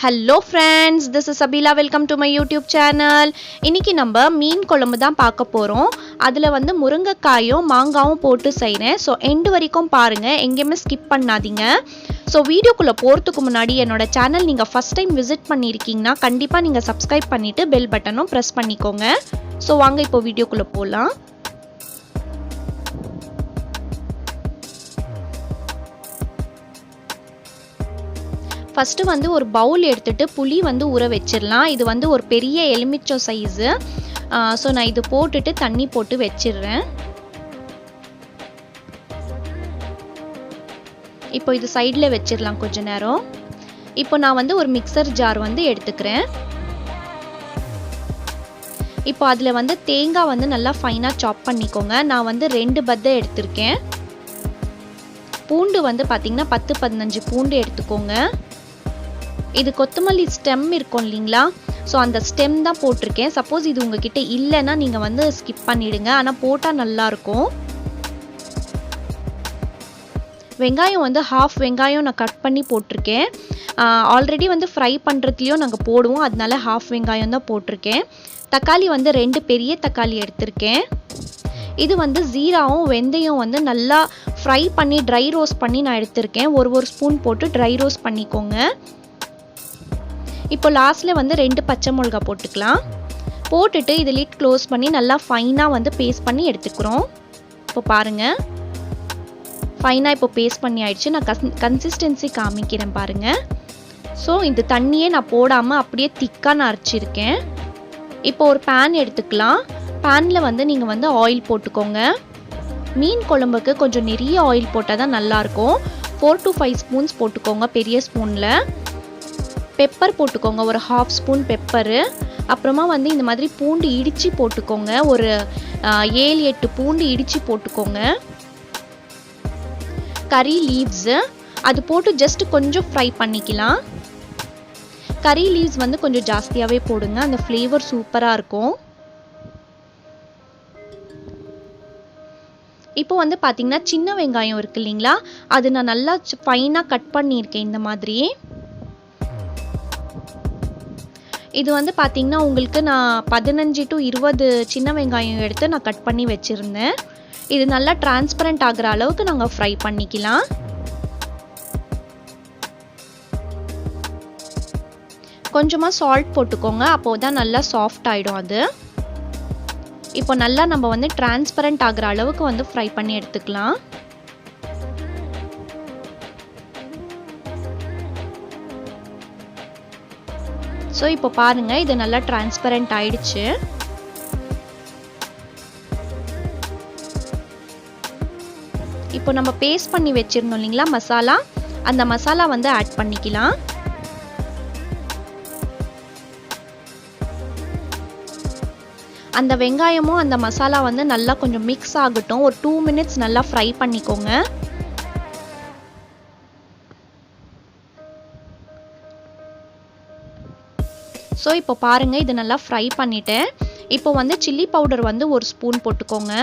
Hello friends, this is Sabila. Welcome to my YouTube channel. இன்னைக்கு நம்ம மீன் குழம்பு தான் பார்க்க போறோம். அதுல வந்து முருங்கைக்காயும் மாங்காவும் போட்டு செய்றேன். சோ எண்ட் வரைக்கும் பாருங்க, எங்கேயுமே ஸ்கிப் பண்ணாதீங்க. சோ வீடியோக்குள்ள போறதுக்கு முன்னாடி என்னோட சேனல் நீங்க ஃபர்ஸ்ட் டைம் விசிட் பண்ணிருக்கீங்கன்னா கண்டிப்பா நீங்க சப்ஸ்கிரைப் பண்ணிட்டு பெல் பட்டனும் பிரஸ் பண்ணிக்கோங்க. சோ வாங்க இப்போ வீடியோக்குள்ள போலாம். ஃபர்ஸ்ட் வந்து ஒரு பவுல் எடுத்துட்டு புளி வந்து ஊற வச்சிரலாம். இது வந்து ஒரு பெரிய எலுமிச்சம் சைஸ். சோ நான் இது போட்டுட்டு தண்ணி போட்டு வெச்சிடுறேன். இப்போ இது சைடுல வெச்சிரலாம் கொஞ்ச நேரம். இப்போ நான் வந்து ஒரு மிக்சர் ஜார் வந்து எடுத்துக்கிறேன். இப்போ அதுல வந்து தேங்காய் வந்து நல்லா ஃபைனா சாப் பண்ணிக்கோங்க. நான் வந்து 2 பத்தை எடுத்துர்க்கேன். பூண்டு வந்து பாத்தீங்கன்னா 10-15 பூண்டு எடுத்துக்கோங்க. இது கொத்தமல்லி ஸ்டெம் இருக்கும் இல்லீங்களா, சோ அந்த ஸ்டெம் தான் போட்டிருக்கேன். சப்போஸ் இது உங்ககிட்ட இல்லைன்னா நீங்க வந்து ஸ்கிப் பண்ணிடுங்க, ஆனா போட்டா நல்லா இருக்கும். வெங்காயம் வந்து ஹாஃப் வெங்காயம் நான் கட் பண்ணி போட்டிருக்கேன். ஆல்ரெடி வந்து ஃப்ரை பண்றதுலயும் நாங்க போடுவோம், அதனால ஹாஃப் வெங்காயம் தான் போட்டிருக்கேன். தக்காளி வந்து 2 பெரிய தக்காளி எடுத்திருக்கேன். இது வந்து ஜீராவும் வெந்தயம் வந்து நல்லா ஃப்ரை பண்ணி ட்ரை ரோஸ்ட் பண்ணி நான் எடுத்திருக்கேன். ஒரு ஸ்பூன் போட்டு ட்ரை ரோஸ்ட் பண்ணிக்கோங்க. இப்போ லாஸ்ட்ல வந்து 2 பச்சை மிளகாய் போட்டுக்கலாம். போட்டுட்டு இது லிட் க்ளோஸ் பண்ணி நல்லா ஃபைனா வந்து பேஸ்ட் பண்ணி எடுத்துக்கிறோம். இப்போ பாருங்க, ஃபைனா இப்போ பேஸ்ட் பண்ணி ஆயிடுச்சு. நான் கன்சிஸ்டன்சி காமிக்கிறேன் பாருங்க. ஸோ இந்த தண்ணியே நான் போடாம அப்படியே திக்கா நான் அரைச்சிருக்கேன். இப்போ ஒரு பேன் எடுத்துக்கலாம். பேன்ல வந்து நீங்க வந்து ஆயில் போட்டுக்கோங்க. மீன் குழம்புக்கு கொஞ்சம் நிறைய ஆயில் போட்டால் தான் நல்லா இருக்கும். 4 to 5 ஸ்பூன்ஸ் போட்டுக்கோங்க பெரிய ஸ்பூன்ல. பெப்பர் போட்டுக்கோங்க, ஒரு ஹாஃப் ஸ்பூன் பெப்பரு. அப்புறமா வந்து இந்த மாதிரி பூண்டு இடிச்சு போட்டுக்கோங்க, ஒரு 7-8 பூண்டு இடிச்சு போட்டுக்கோங்க. கறி லீவ்ஸ் அது போட்டு ஜஸ்ட் கொஞ்சம் ஃப்ரை பண்ணிக்கலாம். கறி லீவ்ஸ் வந்து கொஞ்சம் ஜாஸ்தியாகவே போடுங்க, அந்த ஃப்ளேவர் சூப்பராக இருக்கும். இப்போ வந்து பார்த்தீங்கன்னா சின்ன வெங்காயம் இருக்கு இல்லைங்களா, அது நான் நல்லா ஃபைனாக கட் பண்ணியிருக்கேன் இந்த மாதிரி. இது வந்து பார்த்தீங்கன்னா உங்களுக்கு நான் 15 to 20 சின்ன வெங்காயம் எடுத்து நான் கட் பண்ணி வச்சுருந்தேன். இது நல்லா டிரான்ஸ்பரண்ட் ஆகிற அளவுக்கு நாங்கள் ஃப்ரை பண்ணிக்கலாம். கொஞ்சமாக சால்ட் போட்டுக்கோங்க, அப்போ தான் நல்லா சாஃப்ட் ஆகிடும் அது. இப்போ நல்லா நம்ம வந்து டிரான்ஸ்பரண்ட் ஆகிற அளவுக்கு வந்து ஃப்ரை பண்ணி எடுத்துக்கலாம். ஸோ இப்போ பாருங்க, இது நல்லா டிரான்ஸ்பரண்ட் ஆயிடுச்சு. இப்போ நம்ம பேஸ்ட் பண்ணி வச்சிருந்தோம் இல்லைங்களா மசாலா, அந்த மசாலா வந்து ஆட் பண்ணிக்கலாம். அந்த வெங்காயமும் அந்த மசாலா வந்து நல்லா கொஞ்சம் மிக்ஸ் ஆகட்டும். ஒரு 2 minutes நல்லா ஃப்ரை பண்ணிக்கோங்க. ஸோ இப்போ பாருங்க, இது நல்லா ஃப்ரை பண்ணிட்டேன். இப்போ வந்து சில்லி பவுடர் வந்து 1 ஸ்பூன் போட்டுக்கோங்க.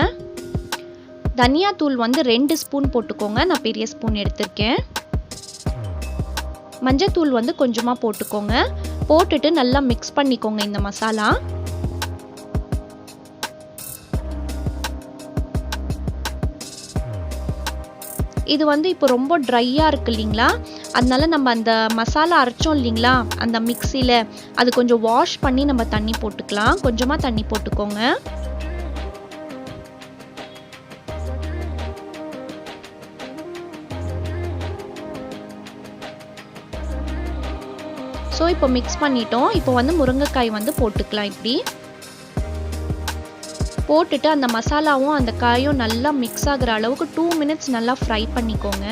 தனியா தூள் வந்து 2 ஸ்பூன் போட்டுக்கோங்க, நான் பெரிய ஸ்பூன் எடுத்திருக்கேன். மஞ்சத்தூள் வந்து கொஞ்சமாக போட்டுக்கோங்க. போட்டுட்டு நல்லா மிக்ஸ் பண்ணிக்கோங்க இந்த மசாலா. இது வந்து இப்போ ரொம்ப ட்ரையாக இருக்கு இல்லைங்களா, அதனால நம்ம அந்த மசாலா அரைச்சோம் இல்லைங்களா அந்த மிக்சியில், அது கொஞ்சம் வாஷ் பண்ணி நம்ம தண்ணி போட்டுக்கலாம். கொஞ்சமாக தண்ணி போட்டுக்கோங்க. ஸோ இப்போ மிக்ஸ் பண்ணிட்டோம். இப்போ வந்து முருங்கைக்காய் வந்து போட்டுக்கலாம். இப்படி போட்டுட்டு அந்த மசாலாவும் அந்த காயும் நல்லா மிக்ஸ் ஆகிற அளவுக்கு 2 minutes நல்லா ஃப்ரை பண்ணிக்கோங்க.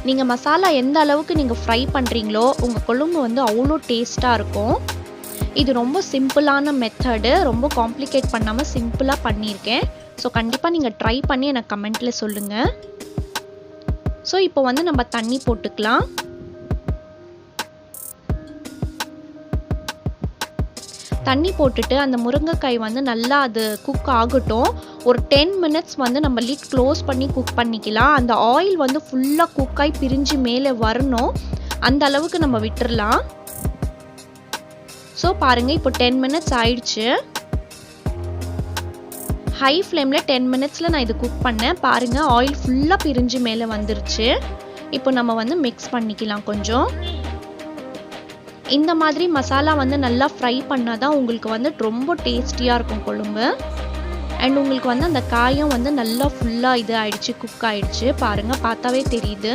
நீங்க மசாலா எந்த அளவுக்கு நீங்க ஃப்ரை பண்றீங்களோ உங்க குழம்பு வந்து அவ்வளோ டேஸ்டா இருக்கும். இது ரொம்ப சிம்பிளான மெத்தடு, ரொம்ப காம்ப்ளிகேட் பண்ணாம சிம்பிளா பண்ணியிருக்கேன். ஸோ கண்டிப்பா நீங்க ட்ரை பண்ணி எனக்கு கமெண்ட்ல சொல்லுங்க. ஸோ இப்போ வந்து நம்ம தண்ணி போட்டுக்கலாம். தண்ணி போட்டுட்டு அந்த முருங்கைக்காய் வந்து நல்லா அது குக் ஆகட்டும். ஒரு 10 மினிட்ஸ் வந்து நம்ம லிட் க்ளோஸ் பண்ணி குக் பண்ணிக்கலாம். அந்த ஆயில் வந்து ஃபுல்லாக குக்காய் பிரிஞ்சு மேலே வரணும், அந்த அளவுக்கு நம்ம விட்டுறலாம். ஸோ பாருங்கள், இப்போ 10 மினிட்ஸ் ஆயிடுச்சு. ஹை ஃப்ளேமில் 10 மினிட்ஸில் நான் இது குக் பண்ணேன். பாருங்கள், ஆயில் ஃபுல்லாக பிரிஞ்சு மேலே வந்துருச்சு. இப்போ நம்ம வந்து மிக்ஸ் பண்ணிக்கலாம். கொஞ்சம் இந்த மாதிரி மசாலா வந்து நல்லா ஃப்ரை பண்ணால் தான் உங்களுக்கு வந்து ரொம்ப டேஸ்டியாக இருக்கும் குழம்பு. அண்ட் உங்களுக்கு வந்து அந்த காயும் வந்து நல்லா ஃபுல்லாக இது ஆயிடுச்சு, குக் ஆயிடுச்சு. பாருங்கள், பார்த்தாவே தெரியுது.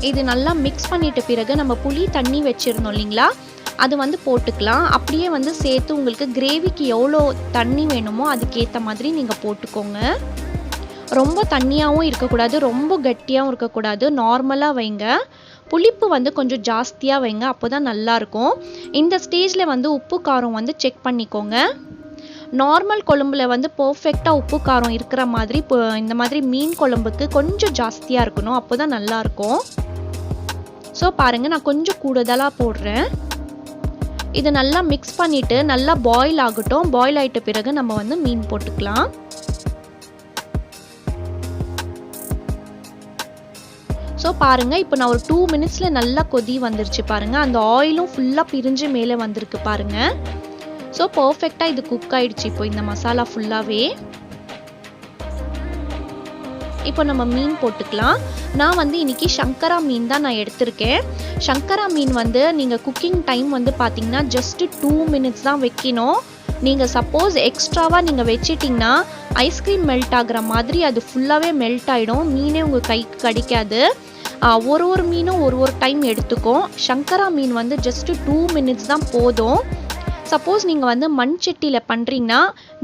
இது நல்லா மிக்ஸ் பண்ணிட்ட பிறகு நம்ம புளி தண்ணி வச்சுருந்தோம் இல்லைங்களா, அது வந்து போட்டுக்கலாம். அப்படியே வந்து சேர்த்து உங்களுக்கு கிரேவிக்கு எவ்வளோ தண்ணி வேணுமோ அதுக்கேற்ற மாதிரி நீங்கள் போட்டுக்கோங்க. ரொம்ப தண்ணியாகவும் இருக்கக்கூடாது, ரொம்ப கட்டியாகவும் இருக்கக்கூடாது. நார்மலாக வைங்க. புளிப்பு வந்து கொஞ்சம் ஜாஸ்தியாக வைங்க, அப்போ தான் நல்லாயிருக்கும். இந்த ஸ்டேஜில் வந்து உப்பு காரம் வந்து செக் பண்ணிக்கோங்க. நார்மல் குழம்புல வந்து பர்ஃபெக்டாக உப்பு காரம் இருக்கிற மாதிரி இப்போ இந்த மாதிரி மீன் குழம்புக்கு கொஞ்சம் ஜாஸ்தியாக இருக்கணும், அப்போ தான் நல்லாயிருக்கும். ஸோ பாருங்கள், நான் கொஞ்சம் கூடுதலாக போடுறேன். இது நல்லா மிக்ஸ் பண்ணிவிட்டு நல்லா பாயில் ஆகட்டும். பாயில் ஆகிட்ட பிறகு நம்ம வந்து மீன் போட்டுக்கலாம். ஸோ பாருங்கள், இப்போ நான் ஒரு 2 மினிட்ஸில் நல்லா கொதி வந்துருச்சு பாருங்கள். அந்த ஆயிலும் ஃபுல்லாக பிரிஞ்சு மேலே வந்திருக்கு பாருங்கள். ஸோ பர்ஃபெக்டாக இது குக் ஆகிடுச்சு இப்போ இந்த மசாலா ஃபுல்லாகவே. இப்போ நம்ம மீன் போட்டுக்கலாம். நான் வந்து இன்றைக்கி சங்கரா மீன் தான் நான் எடுத்திருக்கேன். சங்கரா மீன் வந்து நீங்கள் குக்கிங் டைம் வந்து பார்த்தீங்கன்னா ஜஸ்ட்டு 2 மினிட்ஸ் தான் வைக்கணும். நீங்கள் சப்போஸ் எக்ஸ்ட்ராவாக நீங்கள் வச்சிட்டிங்கன்னா ஐஸ்கிரீம் மெல்ட் ஆகிற மாதிரி அது ஃபுல்லாகவே மெல்ட் ஆகிடும், மீனே உங்கள் கைக்கு கிடைக்காது. ஒரு மீனும் ஒரு டைம் எடுத்துக்கும். சங்கரா மீன் வந்து ஜஸ்ட்டு 2 மினிட்ஸ் தான் போதும். சப்போஸ் நீங்கள் வந்து மண் சட்டியில் பண்ணுறீங்கன்னா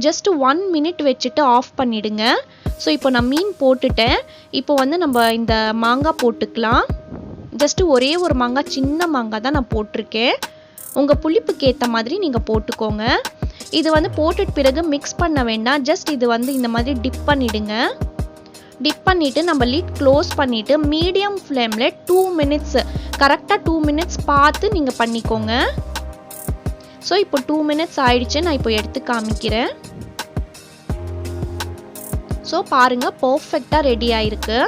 ஜஸ்ட்டு 1 மினிட் வச்சுட்டு ஆஃப் பண்ணிவிடுங்க. ஸோ இப்போ நான் மீன் போட்டுட்டேன். இப்போ வந்து நம்ம இந்த மாங்காய் போட்டுக்கலாம். ஜஸ்ட்டு ஒரே ஒரு மாங்காய், சின்ன மாங்காய் தான் நான் போட்டிருக்கேன். உங்கள் புளிப்புக்கு ஏற்ற மாதிரி நீங்கள் போட்டுக்கோங்க. இது வந்து போட்டுட்டு பிறகு மிக்ஸ் பண்ண வேண்டாம். ஜஸ்ட் இது வந்து இந்த மாதிரி டிப் பண்ணிவிடுங்க. டிப் பண்ணிவிட்டு நம்ம லிட் க்ளோஸ் பண்ணிவிட்டு மீடியம் ஃப்ளேமில் 2 மினிட்ஸ், கரெக்டாக 2 மினிட்ஸ் பார்த்து நீங்கள் பண்ணிக்கோங்க. ஸோ இப்போ 2 மினிட்ஸ் ஆயிடுச்சு. நான் இப்போ எடுத்து காமிக்கிறேன். ஸோ பாருங்கள், பர்ஃபெக்டாக ரெடி ஆயிருக்கு.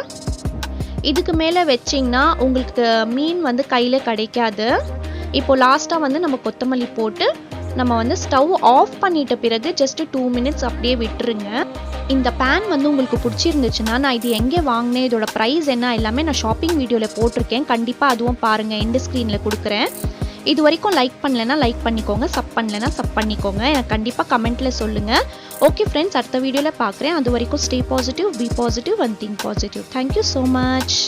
இதுக்கு மேலே வச்சிங்கன்னா உங்களுக்கு மீன் வந்து கையில் கிடைக்காது. இப்போ லாஸ்ட்டாக வந்து நம்ம கொத்தமல்லி போட்டு நம்ம வந்து ஸ்டவ் ஆஃப் பண்ணிட்ட பிறகு ஜஸ்ட்டு 2 மினிட்ஸ் அப்படியே விட்டுருங்க. இந்த பேன் வந்து உங்களுக்கு பிடிச்சிருந்துச்சுன்னா நான் இது எங்கே வாங்கினேன், இதோட ப்ரைஸ் என்ன எல்லாமே நான் ஷாப்பிங் வீடியோவில் போட்டிருக்கேன். கண்டிப்பாக அதுவும் பாருங்கள், எண்டு ஸ்க்ரீனில் கொடுக்குறேன். இது வரைக்கும் லைக் பண்ணலைன்னா லைக் பண்ணிக்கோங்க, சப் பண்ணலைன்னா சப் பண்ணிக்கோங்க. எனக்கு கண்டிப்பாக கமெண்ட்டில் சொல்லுங்கள். ஓகே ஃப்ரெண்ட்ஸ், அடுத்த வீடியோவில் பார்க்குறேன். அது வரைக்கும் stay positive, be positive and think positive. Thank you so much.